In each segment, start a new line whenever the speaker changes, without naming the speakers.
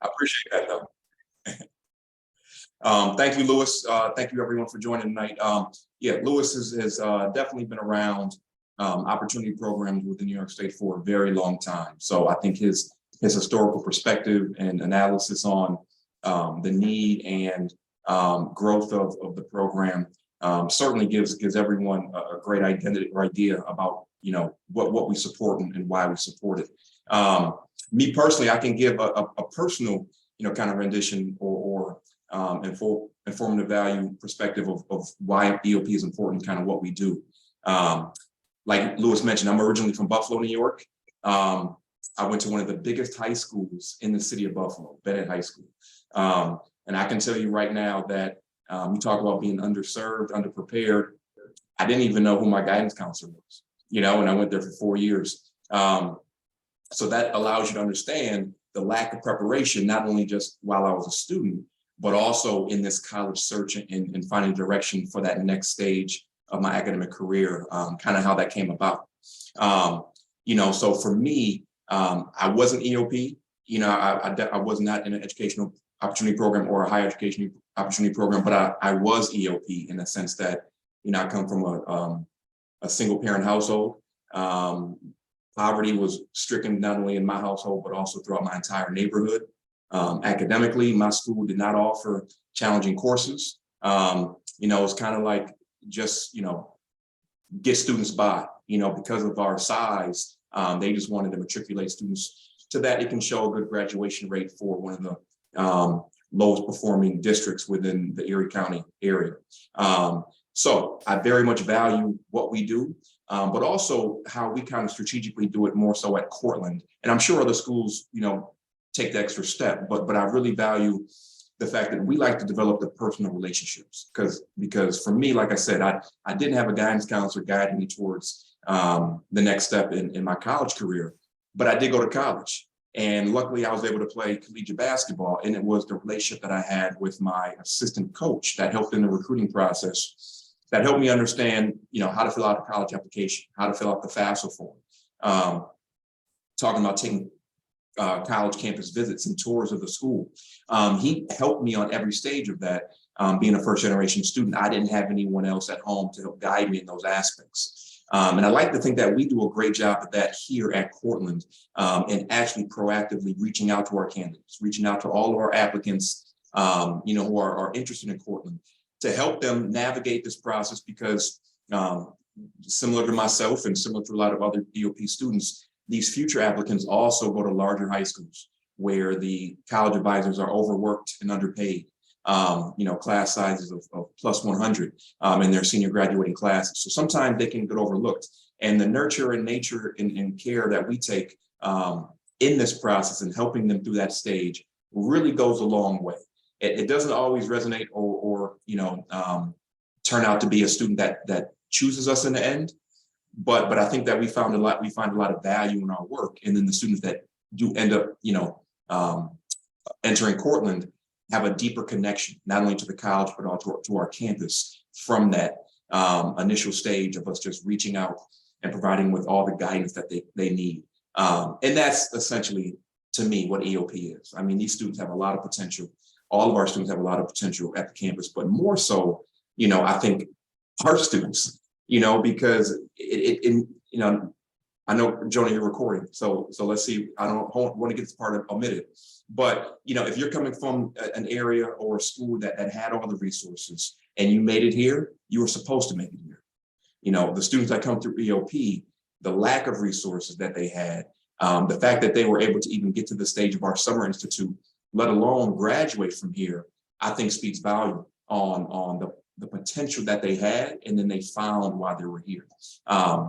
I appreciate that though. Thank you, Lewis. Thank you everyone for joining tonight. Yeah, Lewis has definitely been around opportunity programs within New York State for a very long time. So I think his historical perspective and analysis on the need and growth of the program certainly gives everyone a great identity or idea about what we support and why we support it. Me personally, I can give a personal kind of rendition or informative value perspective of why EOP is important, kind of what we do. Like Lewis mentioned, I'm originally from Buffalo, New York. I went to one of the biggest high schools in the city of Buffalo, Bennett High School. And I can tell you right now that you talk about being underserved, underprepared. I didn't even know who my guidance counselor was, and I went there for 4 years. So that allows you to understand the lack of preparation, not only just while I was a student, but also in this college search and finding direction for that next stage of my academic career, kind of how that came about. So for me, I wasn't EOP. I was not in an educational opportunity program or a higher education opportunity program, but I was EOP in the sense that, I come from a single parent household. Poverty was stricken not only in my household, but also throughout my entire neighborhood. Academically, my school did not offer challenging courses. It's kind of like just, get students by, because of our size. They just wanted to matriculate students to that. It can show a good graduation rate for one of the lowest performing districts within the Erie County area. So I very much value what we do, but also how we kind of strategically do it more so at Cortland. And I'm sure other schools, take the extra step, but I really value the fact that we like to develop the personal relationships because for me, like I said, I didn't have a guidance counselor guiding me towards the next step in my college career, but I did go to college. And luckily I was able to play collegiate basketball, and it was the relationship that I had with my assistant coach that helped in the recruiting process, that helped me understand, how to fill out a college application, how to fill out the FAFSA form, talking about taking college campus visits and tours of the school. He helped me on every stage of that. Being a first generation student, I didn't have anyone else at home to help guide me in those aspects. And I like to think that we do a great job of that here at Cortland, and actually proactively reaching out to our candidates, reaching out to all of our applicants, who are interested in Cortland, to help them navigate this process because similar to myself and similar to a lot of other EOP students, these future applicants also go to larger high schools where the college advisors are overworked and underpaid. Class sizes of plus 100 in their senior graduating classes. So sometimes they can get overlooked. And the nurture and nature and care that we take in this process and helping them through that stage really goes a long way. It doesn't always resonate or turn out to be a student that chooses us in the end. But I think that we find a lot of value in our work. And then the students that do end up, entering Cortland have a deeper connection, not only to the college, but also to our campus from that initial stage of us just reaching out and providing with all the guidance that they need. And that's essentially, to me, what EOP is. I mean, these students have a lot of potential. All of our students have a lot of potential at the campus, but more so, I think our students, because I know, Jonah, you're recording, so let's see. I don't want to get this part omitted, but if you're coming from an area or a school that had all the resources and you made it here, you were supposed to make it here. The students that come through EOP, the lack of resources that they had, the fact that they were able to even get to the stage of our summer institute, let alone graduate from here, I think speaks volume on the potential that they had, and then they found while they were here.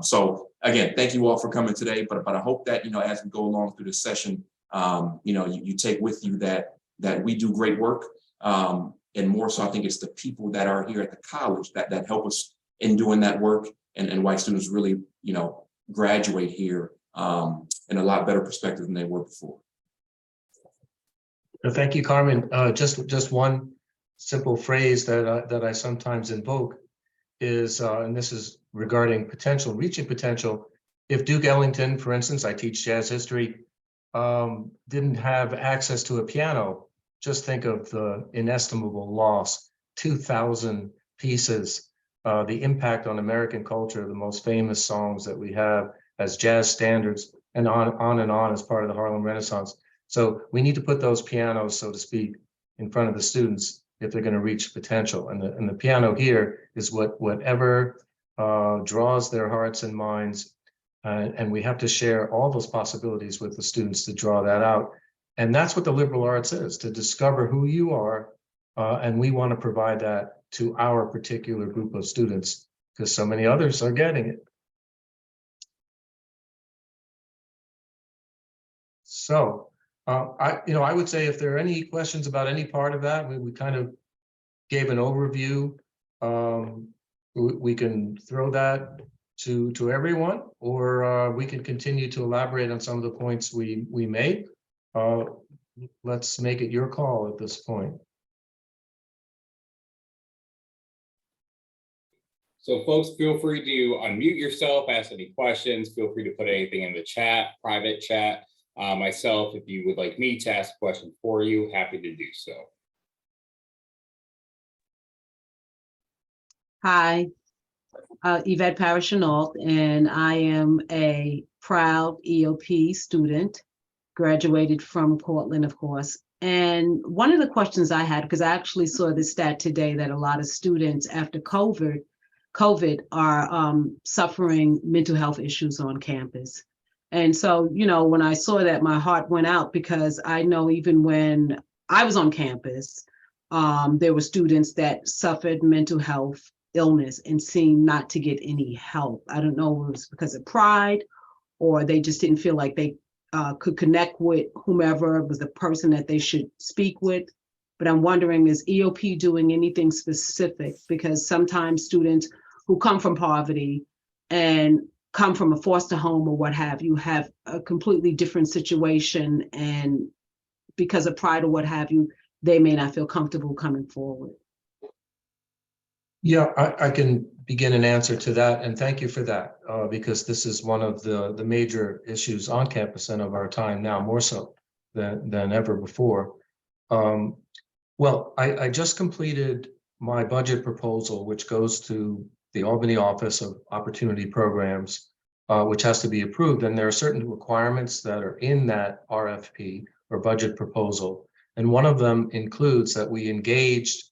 So again, thank you all for coming today, but I hope that, as we go along through this session, you take with you that we do great work. And more so, I think it's the people that are here at the college that help us in doing that work, and why students really, graduate here in a lot better perspective than they were before.
Thank you, Carmen. Just one simple phrase that I sometimes invoke is, and this is regarding potential, reaching potential. If Duke Ellington, for instance, I teach jazz history, didn't have access to a piano, just think of the inestimable loss, 2,000 pieces, the impact on American culture, the most famous songs that we have as jazz standards, and on as part of the Harlem Renaissance. So we need to put those pianos, so to speak, in front of the students if they're going to reach potential. And the piano here is whatever draws their hearts and minds. And we have to share all those possibilities with the students to draw that out. And that's what the liberal arts is, to discover who you are. And we want to provide that to our particular group of students because so many others are getting it. So I would say if there are any questions about any part of that, we kind of gave an overview. We can throw that to everyone, or we can continue to elaborate on some of the points we made. Let's make it your call at this point.
So folks, feel free to unmute yourself, ask any questions, feel free to put anything in the chat, private chat. Myself, if you would like me to ask a question for you, happy to do so.
Hi, Yvette Parashinault, and I am a proud EOP student, graduated from Cortland, of course. And one of the questions I had, because I actually saw this stat today that a lot of students after COVID are suffering mental health issues on campus. And so, when I saw that, my heart went out because I know even when I was on campus, there were students that suffered mental health illness and seemed not to get any help. I don't know if it was because of pride or they just didn't feel like they could connect with whomever was the person that they should speak with. But I'm wondering, is EOP doing anything specific? Because sometimes students who come from poverty and come from a foster home or what have you have a completely different situation, and because of pride or what have you, they may not feel comfortable coming forward.
Yeah, I can begin an answer to that, and thank you for that, because this is one of the major issues on campus and of our time now, more so than ever before. Well, I just completed my budget proposal, which goes to the Albany Office of Opportunity Programs, which has to be approved, and there are certain requirements that are in that RFP or budget proposal, and one of them includes that we engaged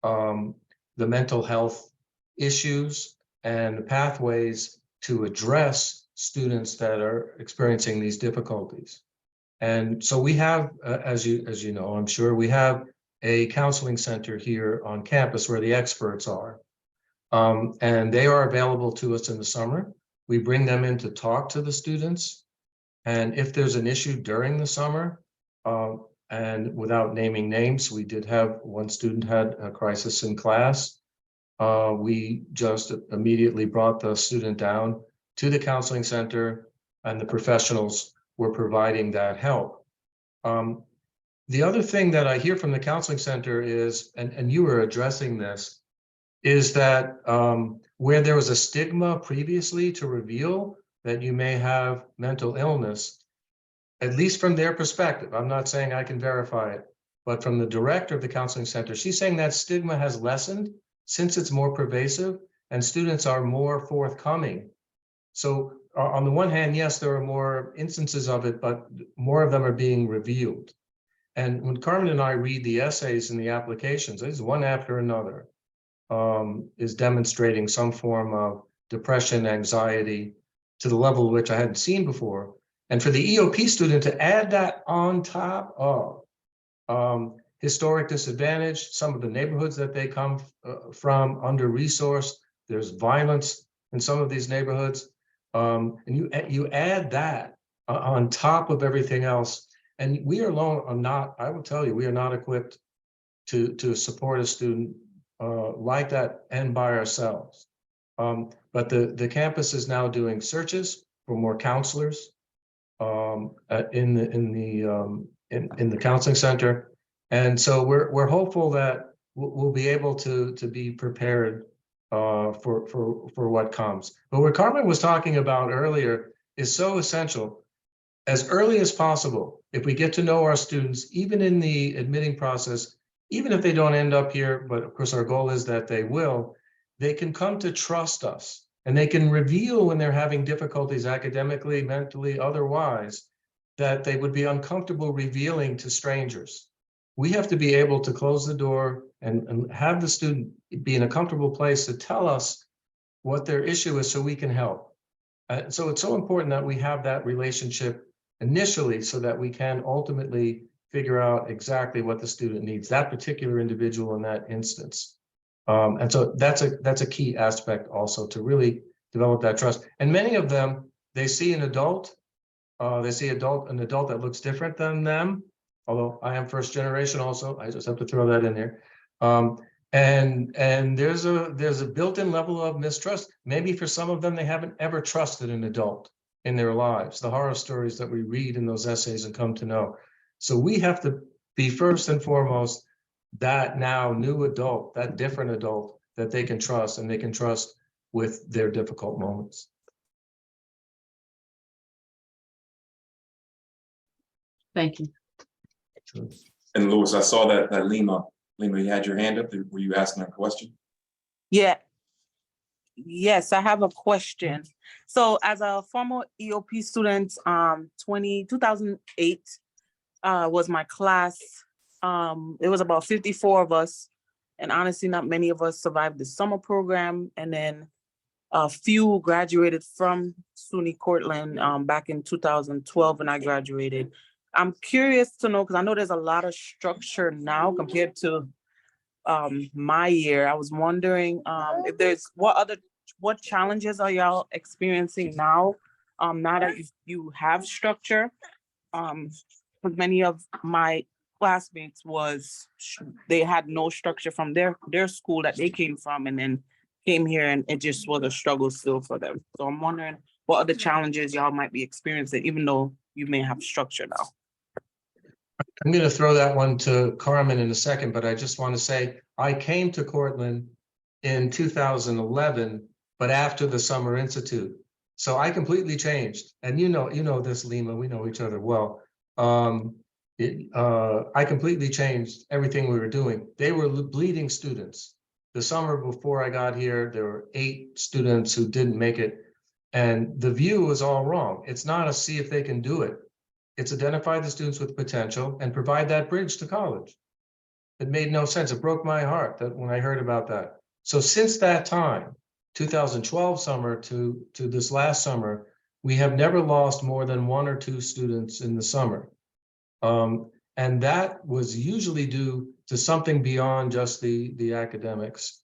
the mental health issues and the pathways to address students that are experiencing these difficulties. And so we have, as you know, I'm sure we have a counseling center here on campus where the experts are. And they are available to us in the summer. We bring them in to talk to the students. And if there's an issue during the summer, and without naming names, we did have one student had a crisis in class. We just immediately brought the student down to the counseling center, and the professionals were providing that help. The other thing that I hear from the counseling center is, and you were addressing this, is that where there was a stigma previously to reveal that you may have mental illness, at least from their perspective, I'm not saying I can verify it, but from the director of the counseling center, she's saying that stigma has lessened since it's more pervasive and students are more forthcoming. So on the one hand, yes, there are more instances of it, but more of them are being revealed. And when Carmen and I read the essays and the applications, it's one after another, is demonstrating some form of depression, anxiety, to the level which I hadn't seen before. And for the EOP student to add that on top of historic disadvantage, some of the neighborhoods that they come from, under-resourced, there's violence in some of these neighborhoods, and you add that on top of everything else, and we are not, I will tell you, we are not equipped to support a student like that and by ourselves. But the campus is now doing searches for more counselors in the counseling center, and so we're hopeful that we'll be able to be prepared for what comes. But what Carmen was talking about earlier is so essential. as early as possible, if we get to know our students, even in the admitting process, even if they don't end up here, but of course our goal is that they will, they can come to trust us, and they can reveal when they're having difficulties academically, mentally, otherwise, that they would be uncomfortable revealing to strangers. We have to be able to close the door and have the student be in a comfortable place to tell us what their issue is so we can help. So it's so important that we have that relationship initially so that we can ultimately figure out exactly what the student needs, that particular individual in that instance. And so that's a key aspect also to really develop that trust. And many of them, they see an adult, an adult that looks different than them. Although I am first generation also, I just have to throw that in there. And there's a built-in level of mistrust. Maybe for some of them, they haven't ever trusted an adult in their lives, the horror stories that we read in those essays and come to know. So we have to be first and foremost that now new adult, that different adult that they can trust, and they can trust with their difficult moments.
Thank you.
Sure.
And Louis, I saw that Lima, you had your hand up. Were you asking a question?
Yeah. Yes, I have a question. So as a former EOP student, 2008 was my class. It was about 54 of us. And honestly, not many of us survived the summer program. And then a few graduated from SUNY Cortland back in 2012 when I graduated. I'm curious to know, because I know there's a lot of structure now compared to my year. I was wondering if there's what challenges are y'all experiencing now that you have structure? Because many of my classmates they had no structure from their school that they came from, and then came here, and it just was a struggle still for them. So I'm wondering what other challenges y'all might be experiencing, even though you may have structure now.
I'm going to throw that one to Carmen in a second, but I just want to say I came to Cortland in 2011, but after the Summer Institute. So I completely changed. And you know this, Lima, we know each other well. I completely changed everything we were doing. They were bleeding students. The summer before I got here, there were 8 students who didn't make it. And the view was all wrong. It's not a see if they can do it. It's identify the students with potential and provide that bridge to college. It made no sense. It broke my heart that when I heard about that. So since that time, 2012 summer to this last summer, we have never lost more than 1 or 2 students in the summer. And that was usually due to something beyond just the academics,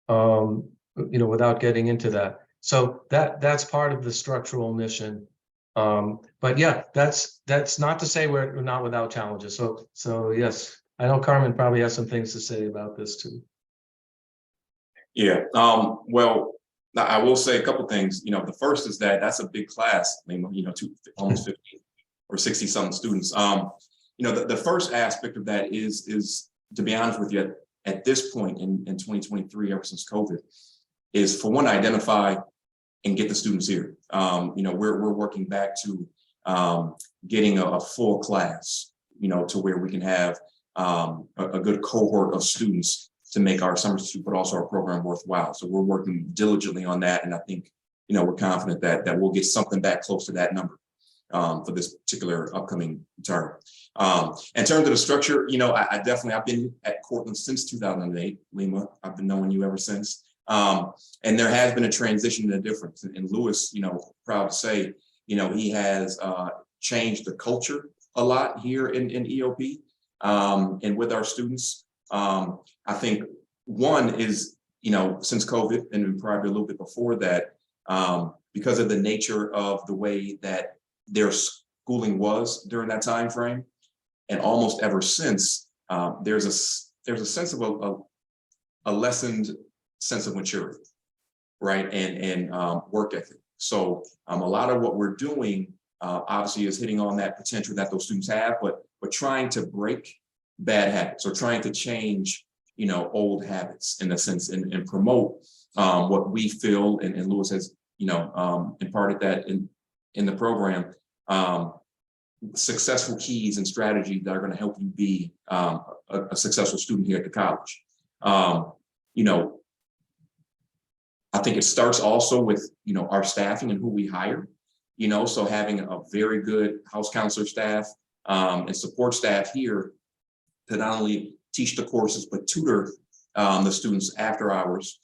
without getting into that. So that's part of the structural mission. But yeah, that's not to say we're not without challenges. So yes, I know Carmen probably has some things to say about this too.
Yeah. Well, I will say a couple things. The first is that's a big class. Almost 50 or 60 something students. The first aspect of that is to be honest with you, at this point in 2023, ever since COVID, is for one, identify and get the students here. We're working back to getting a full class, to where we can have a good cohort of students to make our summer institute, but also our program worthwhile. So we're working diligently on that. And I think, we're confident that we'll get something back close to that number for this particular upcoming term. In terms of the structure, I've been at Cortland since 2008, Lima. I've been knowing you ever since. And there has been a transition and a difference. And Louis, proud to say, he has changed the culture a lot here in EOP and with our students. I think one is, since COVID and probably a little bit before that, because of the nature of the way that their schooling was during that time frame, and almost ever since, there's a sense of a lessened sense of maturity, right, and work ethic. So a lot of what we're doing obviously is hitting on that potential that those students have, but trying to break bad habits or trying to change old habits in a sense and promote what we feel, and Louis has imparted that in the program, successful keys and strategies that are going to help you be a successful student here at the college. You know, I think it starts also with, you know, our staffing and who we hire, you know, so having a very good house counselor staff and support staff here to not only teach the courses, but tutor the students after hours,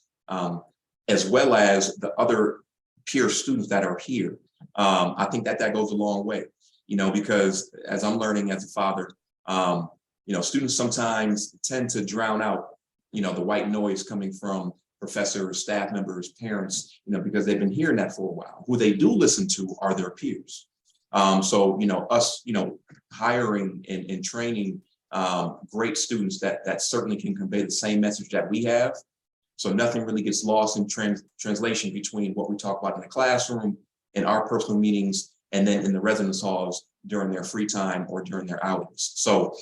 as well as the other peer students that are here. I think that goes a long way, you know, because as I'm learning as a father, you know, students sometimes tend to drown out, you know, the white noise coming from professors, staff members, parents, you know, because they've been hearing that for a while. Who they do listen to are their peers. So, you know, us, you know, hiring and training great students that certainly can convey the same message that we have. So nothing really gets lost in translation between what we talk about in the classroom, in our personal meetings, and then in the residence halls during their free time or during their outings. So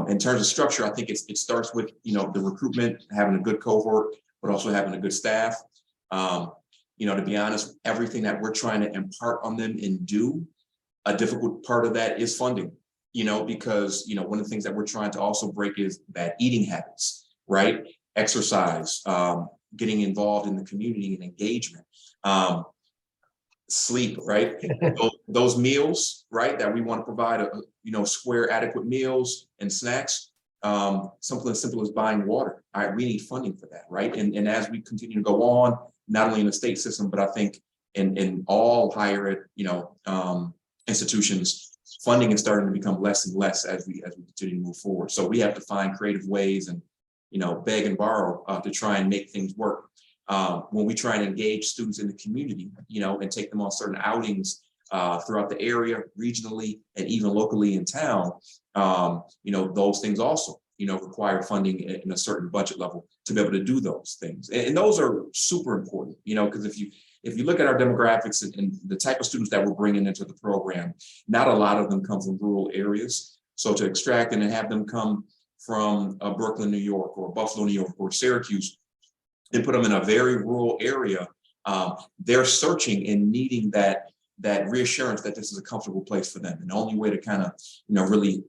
in terms of structure, I think it starts with, you know, the recruitment, having a good cohort, but also having a good staff. You know, to be honest, everything that we're trying to impart on them and do, a difficult part of that is funding, you know, because, you know, one of the things that we're trying to also break is bad eating habits, right? Exercise, getting involved in the community and engagement, sleep, right? Those meals, right, that we want to provide, you know, square adequate meals and snacks. Something as simple as buying water. All right, we need funding for that, right? And as we continue to go on, not only in the state system, but I think in all higher ed, you know, institutions, funding is starting to become less and less as we continue to move forward. So we have to find creative ways and, you know, beg and borrow to try and make things work. When we try and engage students in the community, you know, and take them on certain outings throughout the area, regionally, and even locally in town, you know, those things also, you know, require funding in a certain budget level to be able to do those things. And those are super important, you know, because if you look at our demographics and the type of students that we're bringing into the program, not a lot of them come from rural areas. So to extract and have them come from Brooklyn, New York, or Buffalo, New York, or Syracuse, and put them in a very rural area, they're searching and needing that reassurance that this is a comfortable place for them. And the only way to kind of, you know, really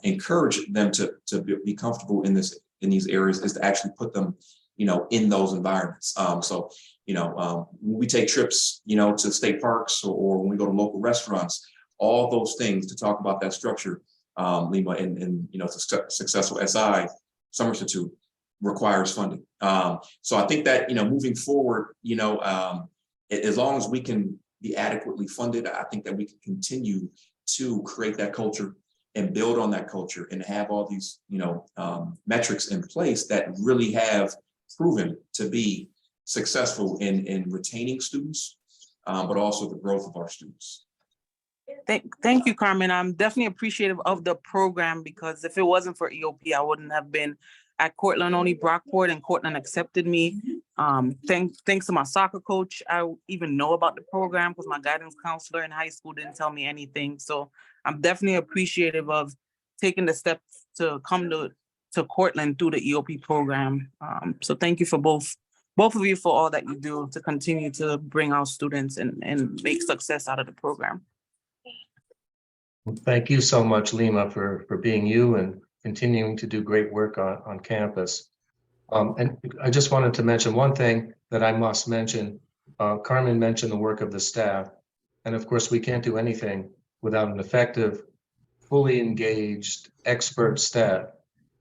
encourage them to be comfortable in these areas is to actually put them, you know, in those environments. So, you know, when we take trips, you know, to state parks or when we go to local restaurants, all those things to talk about that structure, Lima, and you know, successful SI summer institute requires funding. So I think that, you know, moving forward, you know, as long as we can be adequately funded, I think that we can continue to create that culture and build on that culture and have all these, you know, metrics in place that really have proven to be successful in retaining students, but also the growth of our students.
Thank you, Carmen. I'm definitely appreciative of the program because if it wasn't for EOP, I wouldn't have been at Cortland, only Brockport, and Cortland accepted me. Thanks to my soccer coach, I even know about the program because my guidance counselor in high school didn't tell me anything. So I'm definitely appreciative of taking the steps to come to Cortland through the EOP program. So thank you for both of you for all that you do to continue to bring our students and make success out of the program.
Thank you so much, Lima, for being you and continuing to do great work on campus. And I just wanted to mention one thing that I must mention. Carmen mentioned the work of the staff. And of course, we can't do anything without an effective, fully engaged, expert staff.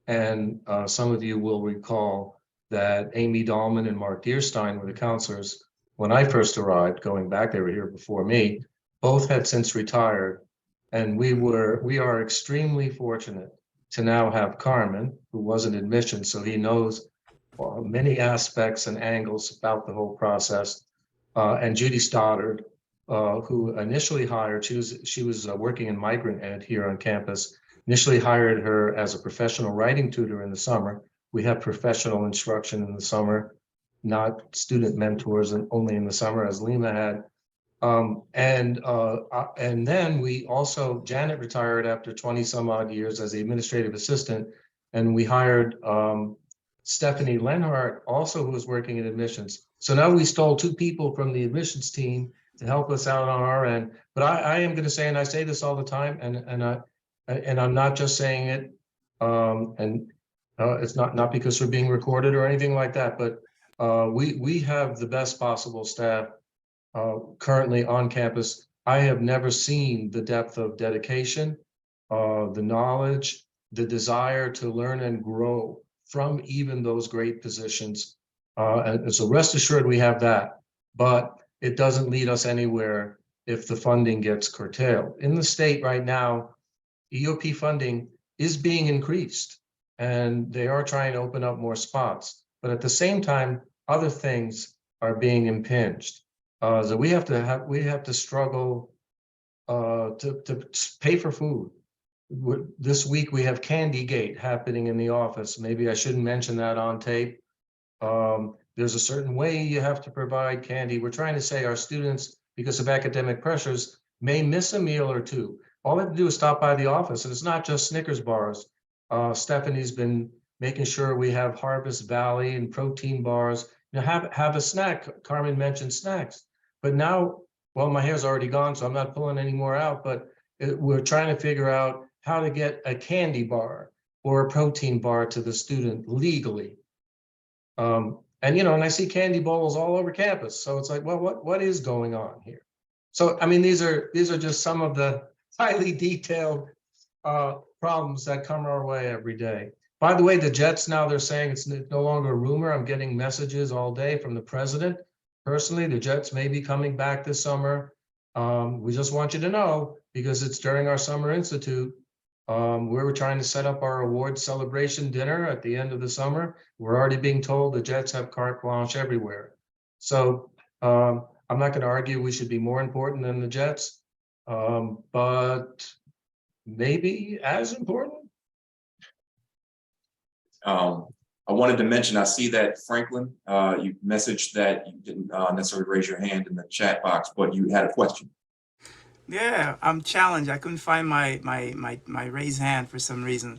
And some of you will recall that Amy Dahlman and Mark Deerstein were the counselors when I first arrived, going back, they were here before me. Both had since retired. And we are extremely fortunate to now have Carmen, who was in admissions, so he knows many aspects and angles about the whole process, and Judy Stoddard, who initially hired, she was working in migrant ed here on campus, initially hired her as a professional writing tutor in the summer. We have professional instruction in the summer, not student mentors, and only in the summer, as Lima had. And then we also, Janet retired after 20 some odd years as the administrative assistant, and we hired Stephanie Lenhart, also who was working in admissions. So now we stole 2 people from the admissions team help us out on our end. But I am going to say, and I say this all the time, and I'm not just saying it, it's not because we're being recorded or anything like that, but we have the best possible staff currently on campus. I have never seen the depth of dedication, the knowledge, the desire to learn and grow from even those great positions. And so rest assured we have that, but it doesn't lead us anywhere if the funding gets curtailed. In the state right now, EOP funding is being increased and they are trying to open up more spots, but at the same time, other things are being impinged. So we have to struggle to pay for food. This week we have Candy Gate happening in the office. Maybe I shouldn't mention that on tape. There's a certain way you have to provide candy. We're trying to say our students, because of academic pressures, may miss a meal or two. All they have to do is stop by the office, and it's not just Snickers bars. Stephanie's been making sure we have Harvest Valley and protein bars. You know, have a snack. Carmen mentioned snacks, but now, well, my hair's already gone, so I'm not pulling any more out, but we're trying to figure out how to get a candy bar or a protein bar to the student legally. And you know, and I see candy bowls all over campus. So it's like, well, what is going on here? So I mean, these are just some of the highly detailed problems that come our way every day. By the way, the Jets now, they're saying it's no longer a rumor. I'm getting messages all day from the president. Personally, the Jets may be coming back this summer. We just want you to know, because it's during our Summer Institute. We were trying to set up our awards celebration dinner at the end of the summer. We're already being told the Jets have carte blanche everywhere. So I'm not going to argue we should be more important than the Jets, but maybe as important.
I wanted to mention, I see that Franklin, you messaged that you didn't necessarily raise your hand in the chat box, but you had a question.
Yeah, I'm challenged. I couldn't find my raised hand for some reason.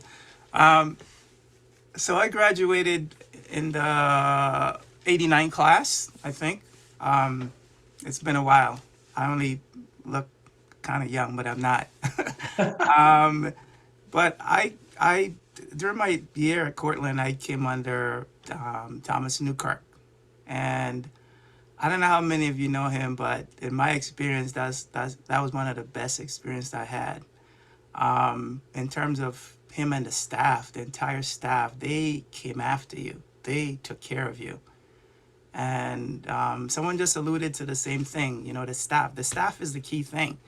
So I graduated in the '89 class, I think. It's been a while. I only look kind of young, but I'm not. But I during my year at Cortland, I came under Thomas Newkirk, and I don't know how many of you know him, but in my experience, that was one of the best experiences I had. In terms of him and the staff, the entire staff, they came after you. They took care of you. And someone just alluded to the same thing, you know, the staff. The staff is the key thing.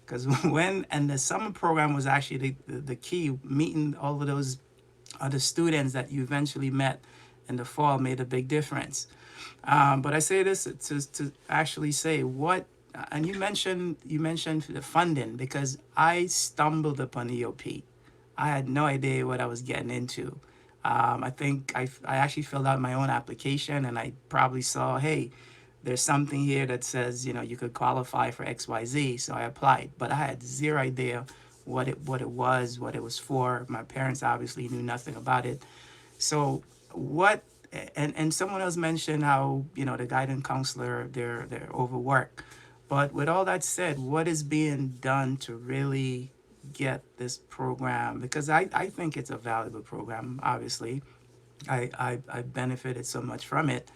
Because and the summer program was actually the key, meeting all of those other students that you eventually met in the fall made a big difference. But I say this to actually say what, and you mentioned the funding, because I stumbled upon EOP. I had no idea what I was getting into. I think I actually filled out my own application, and I probably saw, hey, there's something here that says, you know, you could qualify for XYZ. So I applied, but I had zero idea what it was, what it was for. My parents obviously knew nothing about it. So and someone else mentioned how, you know, the guidance counselor, they're overworked. But with all that said, what is being done to really get this program? Because I think it's a valuable program, obviously. I benefited so much from it.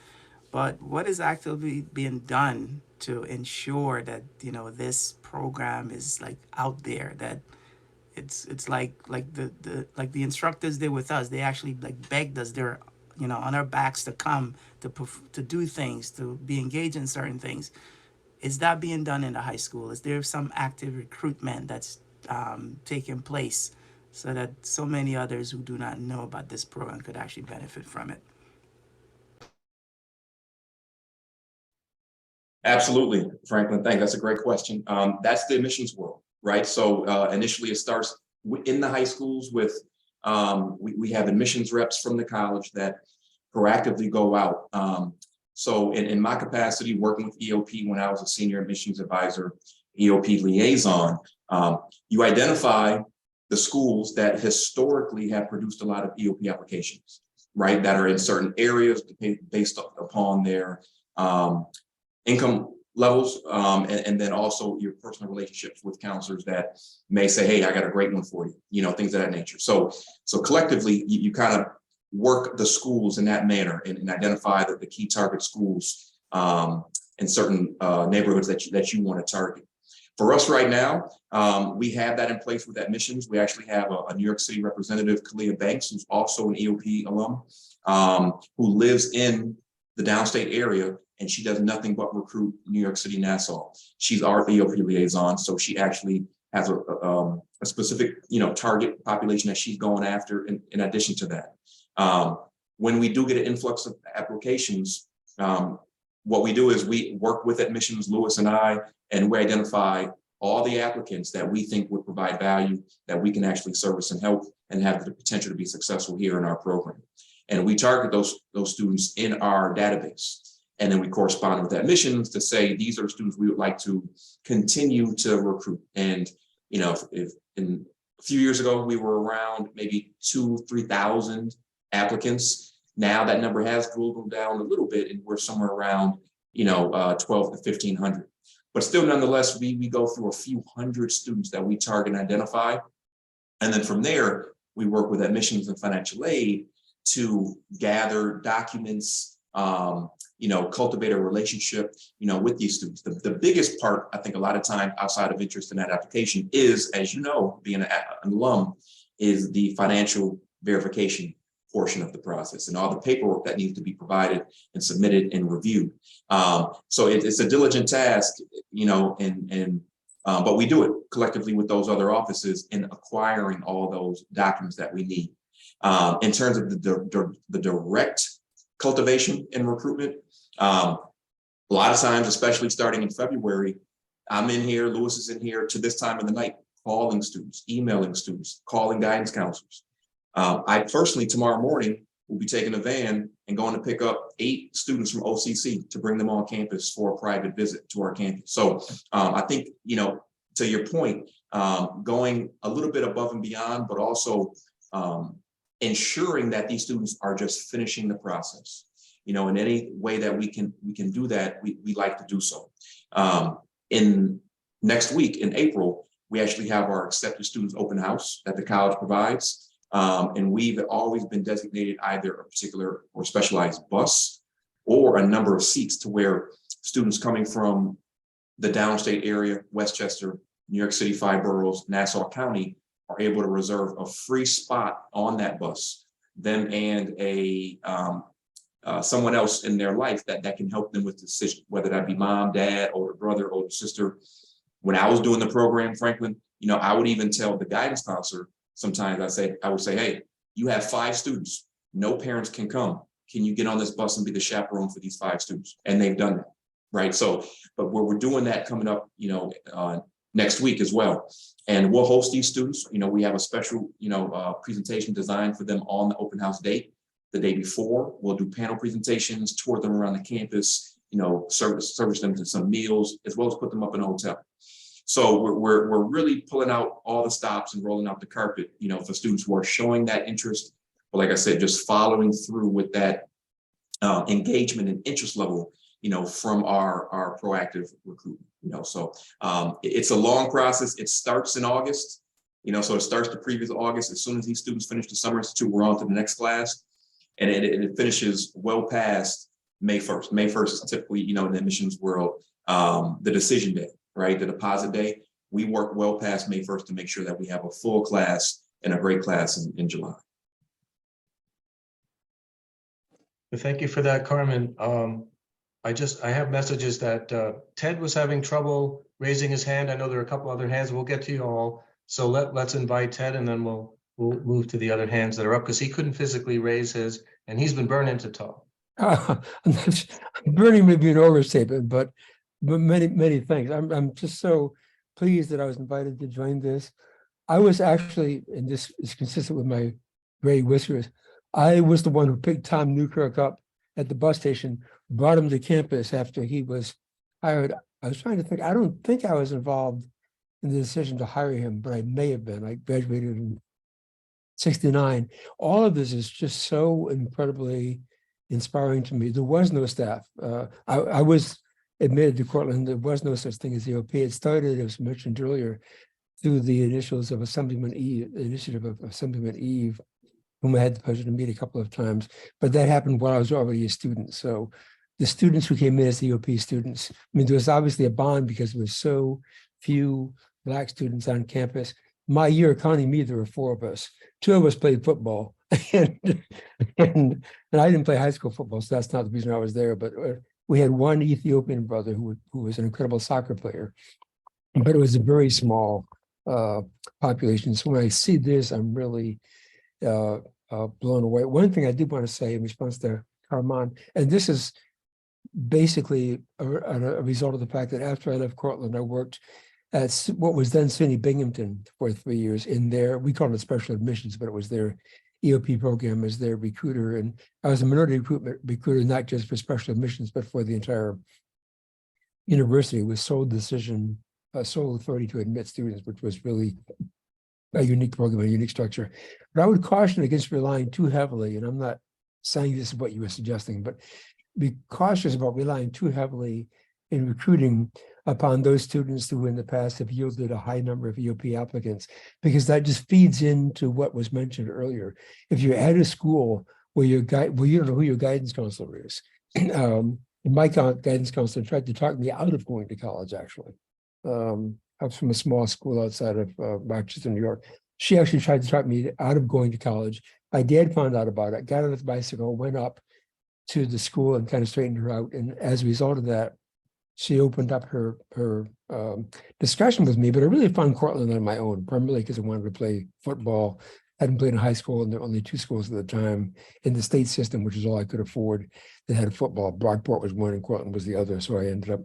But what is actively being done to ensure that, you know, this program is like out there, that it's like the instructors did with us. They actually like begged us, they're, you know, on our backs to come to do things, to be engaged in certain things. Is that being done in the high school? Is there some active recruitment that's taking place so that so many others who do not know about this program could actually benefit from it?
Absolutely, Franklin. Thank you. That's a great question. That's the admissions world, right? So initially it starts in the high schools with, we have admissions reps from the college that proactively go out. So in my capacity, working with EOP when I was a senior admissions advisor, EOP liaison, you identify the schools that historically have produced a lot of EOP applications, right? That are in certain areas based upon their income levels, and then also your personal relationships with counselors that may say, hey, I got a great one for you, things of that nature. So collectively, you kind of work the schools in that manner and identify the key target schools in certain neighborhoods that you want to target. For us right now, we have that in place with admissions. We actually have a New York City representative, Kalia Banks, who's also an EOP alum, who lives in the downstate area, and she does nothing but recruit New York City, Nassau. She's our EOP liaison, so she actually has a specific, target population that she's going after. In addition to that, when we do get an influx of applications, what we do is we work with admissions, Lewis and I, and we identify all the applicants that we think would provide value, that we can actually service and help, and have the potential to be successful here in our program. And we target those students in our database. And then we correspond with admissions to say, these are the students we would like to continue to recruit. And, if in a few years ago, we were around maybe 2,000-3,000 applicants. Now that number has dwindled down a little bit, and we're somewhere around, 12 to 1,500. But still, nonetheless, we go through a few hundred students that we target and identify. And then from there, we work with admissions and financial aid to gather documents, cultivate a relationship, with these students. The biggest part, I think, a lot of time outside of interest in that application is, as you know, being an alum, is the financial verification portion of the process and all the paperwork that needs to be provided and submitted and reviewed. So it's a diligent task, but we do it collectively with those other offices in acquiring all those documents that we need. In terms of the direct cultivation and recruitment, a lot of times, especially starting in February, I'm in here, Lewis is in here to this time of the night, calling students, emailing students, calling guidance counselors. I personally, tomorrow morning, will be taking a van and going to pick up 8 students from OCC to bring them on campus for a private visit to our campus. So I think, to your point, going a little bit above and beyond, but also ensuring that these students are just finishing the process. In any way that we can do that, we like to do so. In next week, in April, we actually have our accepted students open house that the college provides. And we've always been designated either a particular or specialized bus or a number of seats to where students coming from the downstate area, Westchester, New York City, 5 boroughs, Nassau County, are able to reserve a free spot on that bus, them and someone else in their life that can help them with the decision, whether that be mom, dad, older brother, older sister. When I was doing the program, Franklin, I would even tell the guidance counselor, sometimes I would say, hey, you have 5 students, no parents can come. Can you get on this bus and be the chaperone for these 5 students? And they've done that, right? So, but we're doing that coming up, next week as well. And we'll host these students. We have a special, presentation designed for them on the open house date. The day before, we'll do panel presentations, tour them around the campus, service them to some meals, as well as put them up in a hotel. So we're really pulling out all the stops and rolling out the carpet, for students who are showing that interest. But like I said, just following through with that engagement and interest level, from our proactive recruitment. So it's a long process. It starts in August, so it starts the previous August. As soon as these students finish the summer institute, we're on to the next class, and it finishes well past May 1st. May 1st is typically, in the admissions world, the decision day, right? The deposit day. We work well past May 1st to make sure that we have a full class and a great class in July.
Thank you for that, Carmen. I have messages that Ted was having trouble raising his hand. I know there are a couple other hands. We'll get to you all. So let's invite Ted, and then we'll move to the other hands that are up, because he couldn't physically raise his, and he's been burning to talk.
Burning may be an overstatement, but many thanks. I'm just so pleased that I was invited to join this. I was actually, and this is consistent with my gray whiskers, I was the one who picked Tom Newkirk up at the bus station, brought him to campus after he was hired. I was trying to think, I don't think I was involved in the decision to hire him, but I may have been. I graduated in '69. All of this is just so incredibly inspiring to me. There was no staff. I was admitted to Cortland there was no such thing as EOP. It started, as mentioned earlier, through the initials of Assemblyman Eve, initiative of Assemblyman Eve, whom I had the pleasure to meet a couple of times. But that happened while I was already a student. So the students who came in as EOP students, I mean, there was obviously a bond because there were so few Black students on campus. My year, counting me, there were 4 of us. 2 of us played football, and I didn't play high school football, so that's not the reason I was there. But we had one Ethiopian brother who was an incredible soccer player, but it was a very small population. So when I see this, I'm really blown away. One thing I did want to say in response to Carmen, and this is basically a result of the fact that after I left Cortland, I worked at what was then SUNY Binghamton for 3 years in their, we called it special admissions, but it was their EOP program as their recruiter. And I was a minority recruiter, not just for special admissions, but for the entire university with sole decision, sole authority to admit students, which was really a unique program, a unique structure. But I would caution against relying too heavily, and I'm not saying this is what you were suggesting, but be cautious about relying too heavily in recruiting upon those students who in the past have yielded a high number of EOP applicants, because that just feeds into what was mentioned earlier. If you're at a school where you don't know who your guidance counselor is, my guidance counselor tried to talk me out of going to college, actually. I was from a small school outside of Rochester, New York. She actually tried to talk me out of going to college. My dad found out about it, got on his bicycle, went up to the school and kind of straightened her out. And as a result of that, she opened up her discussion with me. But I really found Cortland on my own, primarily because I wanted to play football. I hadn't played in high school, and there were only 2 schools at the time in the state system, which is all I could afford, that had football. Brockport was one and Cortland was the other. So I ended up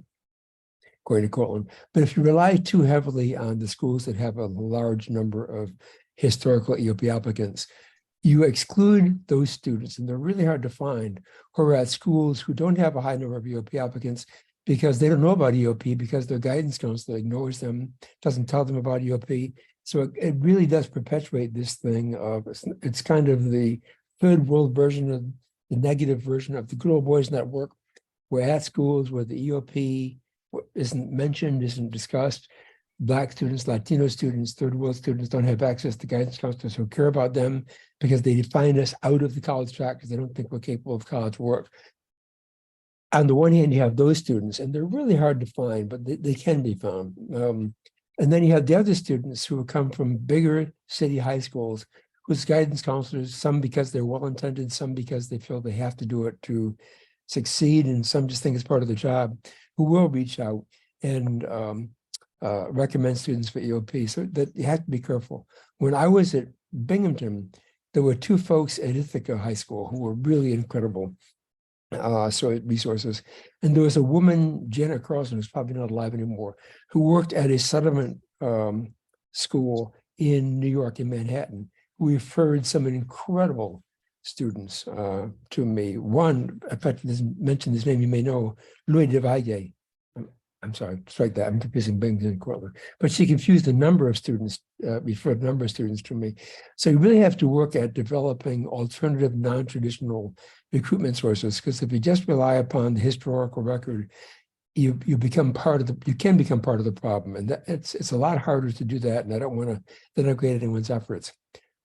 going to Cortland. But if you rely too heavily on the schools that have a large number of historical EOP applicants, you exclude those students, and they're really hard to find, who are at schools who don't have a high number of EOP applicants because they don't know about EOP, because their guidance counselor ignores them, doesn't tell them about EOP. So it really does perpetuate this thing of, it's kind of the third world version of the negative version of the Good Old Boys Network. We're at schools where the EOP isn't mentioned, isn't discussed. Black students, Latino students, third world students don't have access to guidance counselors who care about them because they define us out of the college track because they don't think we're capable of college work. On the one hand, you have those students, and they're really hard to find, but they can be found. And then you have the other students who come from bigger city high schools whose guidance counselors, some because they're well-intended, some because they feel they have to do it to succeed, and some just think it's part of the job, who will reach out and recommend students for EOP. So that you have to be careful. When I was at Binghamton, there were 2 folks at Ithaca High School who were really incredible resources. And there was a woman, Janet Carlson, who's probably not alive anymore, who worked at a settlement school in New York, in Manhattan, who referred some incredible students to me. One, in fact, mention his name, you may know, Louis DeValle. I'm sorry, strike that. I'm confusing Binghamton and Cortland. But she confused a number of students, referred a number of students to me. So you really have to work at developing alternative, non-traditional recruitment sources, because if you just rely upon the historical record, you can become part of the problem. And it's a lot harder to do that. And I don't want to denigrate anyone's efforts.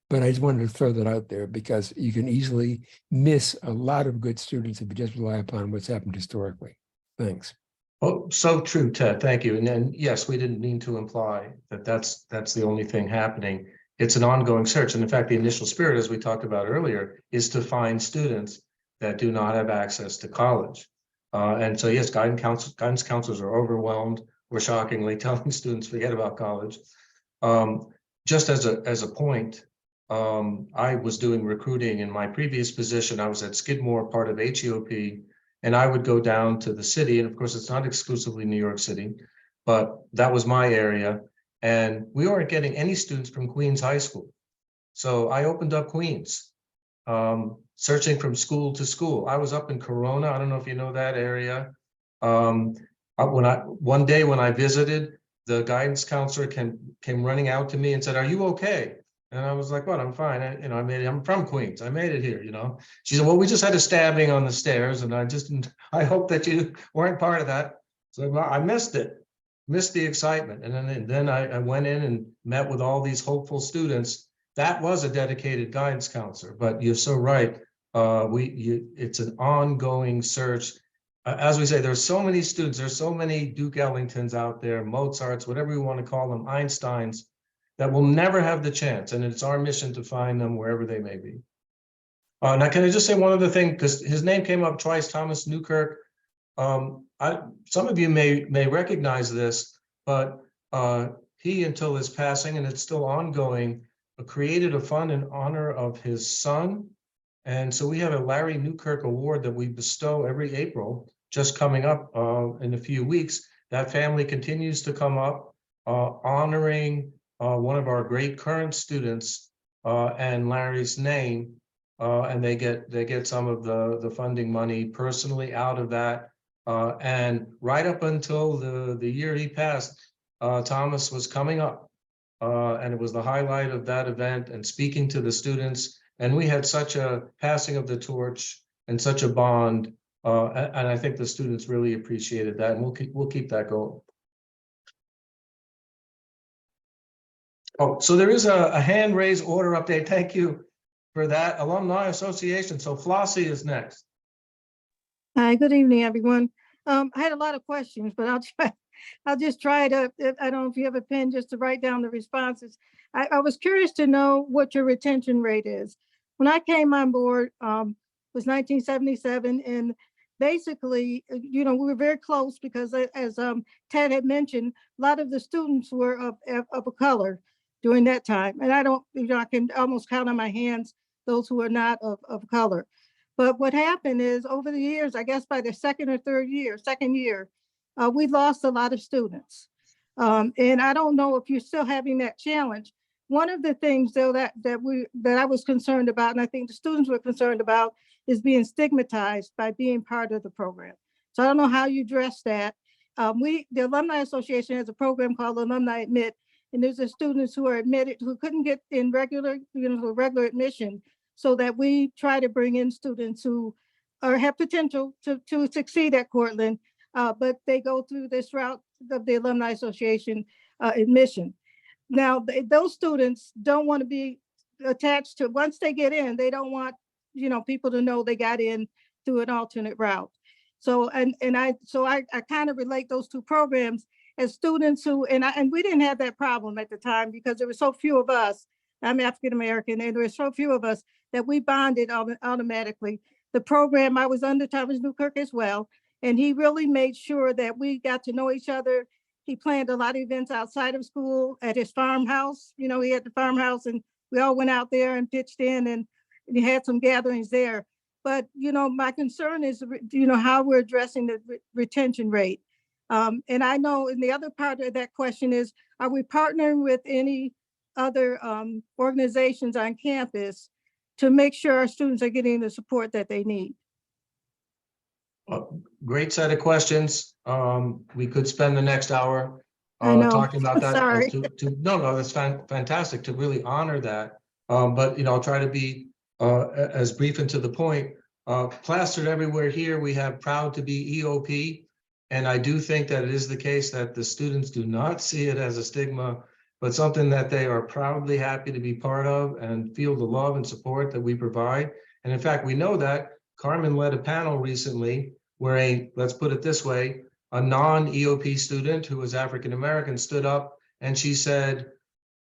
But I just wanted to throw that out there because you can easily miss a lot of good students if you just rely upon what's happened historically. Thanks.
Oh, so true, Ted. Thank you. And then, yes, we didn't mean to imply that that's the only thing happening. It's an ongoing search. And in fact, the initial spirit, as we talked about earlier, is to find students that do not have access to college. And so, yes, guidance counselors are overwhelmed. We're shockingly telling students forget about college. Just as a point, I was doing recruiting in my previous position. I was at Skidmore, part of HEOP. And I would go down to the city, and of course, it's not exclusively New York City, but that was my area. And we weren't getting any students from Queens High School. So I opened up Queens, searching from school to school. I was up in Corona. I don't know if you know that area. One day when I visited, the guidance counselor came running out to me and said, "Are you okay?" And I was like, "What? I'm fine. I made it. I'm from Queens. I made it here, She said, "Well, we just had a stabbing on the stairs, and I hope that you weren't part of that." So well, I missed it, missed the excitement. And then I went in and met with all these hopeful students. That was a dedicated guidance counselor, but you're so right. It's an ongoing search. As we say, there's so many students, there's so many Duke Ellingtons out there, Mozarts, whatever you want to call them, Einsteins, that will never have the chance. And it's our mission to find them wherever they may be. Now, can I just say one other thing? Because his name came up twice, Thomas Newkirk. Some of you may recognize this, but he, until his passing, and it's still ongoing, created a fund in honor of his son. And so we have a Larry Newkirk Award that we bestow every April, just coming up in a few weeks. That family continues to come up, honoring one of our great current students and Larry's name. And they get some of the funding money personally out of that. And right up until the year he passed, Thomas was coming up. And it was the highlight of that event and speaking to the students. And we had such a passing of the torch and such a bond. And I think the students really appreciated that. And we'll keep that going. Oh, so there is a hand raised order update. Thank you for that. Alumni Association. So Flossie is next.
Hi, good evening, everyone. I had a lot of questions, but I'll just try to, I don't know if you have a pen just to write down the responses. I was curious to know what your retention rate is. When I came on board, was 1977, and basically, we were very close because as Ted had mentioned, a lot of the students were of a color during that time. And I can almost count on my hands those who are not of color. But what happened is over the years, I guess by the second year, we lost a lot of students. And I don't know if you're still having that challenge. One of the things though that I was concerned about, and I think the students were concerned about, is being stigmatized by being part of the program. So I don't know how you address that. The Alumni Association has a program called Alumni Admit, and there's the students who are admitted who couldn't get in regular admission, so that we try to bring in students who have potential to succeed at Cortland, but they go through this route of the Alumni Association admission. Now, those students don't want to be attached to, once they get in, they don't want people to know they got in through an alternate route. So I kind of relate those two programs as students who, and we didn't have that problem at the time because there were so few of us. I'm African American, and there were so few of us that we bonded automatically. The program, I was under Thomas Newkirk as well, and he really made sure that we got to know each other. He planned a lot of events outside of school at his farmhouse. He had the farmhouse, and we all went out there and pitched in, and he had some gatherings there. But, my concern is, how we're addressing the retention rate. And I know, and the other part of that question is, are we partnering with any other organizations on campus to make sure our students are getting the support that they need?
Great set of questions. We could spend the next hour talking about that.
Sorry.
No, that's fantastic to really honor that. But I'll try to be as brief and to the point. Plastered everywhere here, we have proud to be EOP. And I do think that it is the case that the students do not see it as a stigma, but something that they are proudly happy to be part of and feel the love and support that we provide. And in fact, we know that Carmen led a panel recently where let's put it this way, a non-EOP student who was African-American stood up and she said,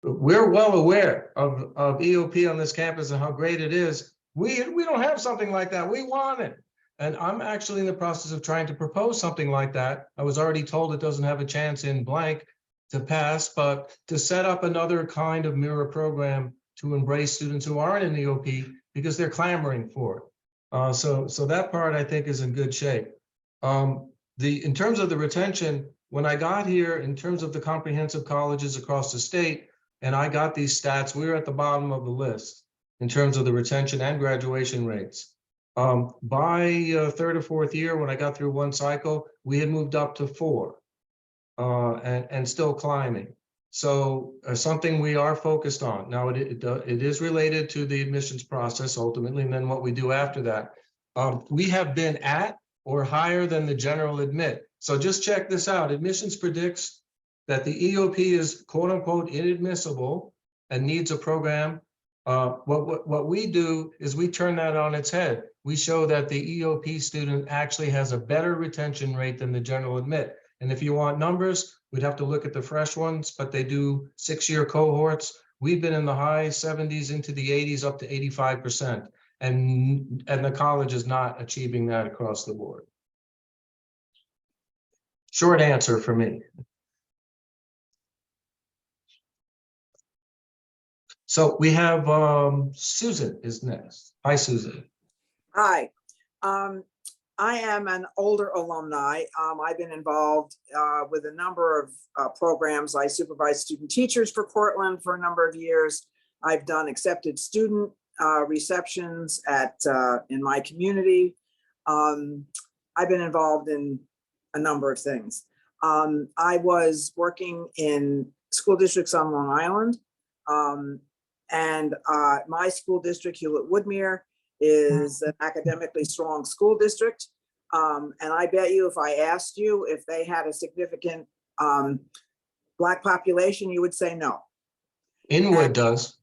we're well aware of EOP on this campus and how great it is. We don't have something like that. We want it. And I'm actually in the process of trying to propose something like that. I was already told it doesn't have a chance in blank to pass, but to set up another kind of mirror program to embrace students who aren't in EOP because they're clamoring for it. So that part I think is in good shape. In terms of the retention, when I got here, in terms of the comprehensive colleges across the state, and I got these stats, we were at the bottom of the list in terms of the retention and graduation rates. By third or fourth year, when I got through one cycle, we had moved up to 4 and still climbing. So something we are focused on. Now it is related to the admissions process ultimately, and then what we do after that. We have been at or higher than the general admit. So just check this out. Admissions predicts that the EOP is quote unquote inadmissible and needs a program. What we do is we turn that on its head. We show that the EOP student actually has a better retention rate than the general admit. And if you want numbers, we'd have to look at the fresh ones, but they do 6-year cohorts. We've been in the high 70s into the 80s up to 85%. And the college is not achieving that across the board. Short answer for me. So we have Susan is next. Hi, Susan.
Hi, I am an older alumni. I've been involved with a number of programs. I supervised student teachers for Cortland for a number of years. I've done accepted student receptions in my community. I've been involved in a number of things. I was working in school districts on Long Island. And my school district, Hewlett-Woodmere, is an academically strong school district. And I bet you if I asked you if they had a significant Black population, you would say no.
Inwood does.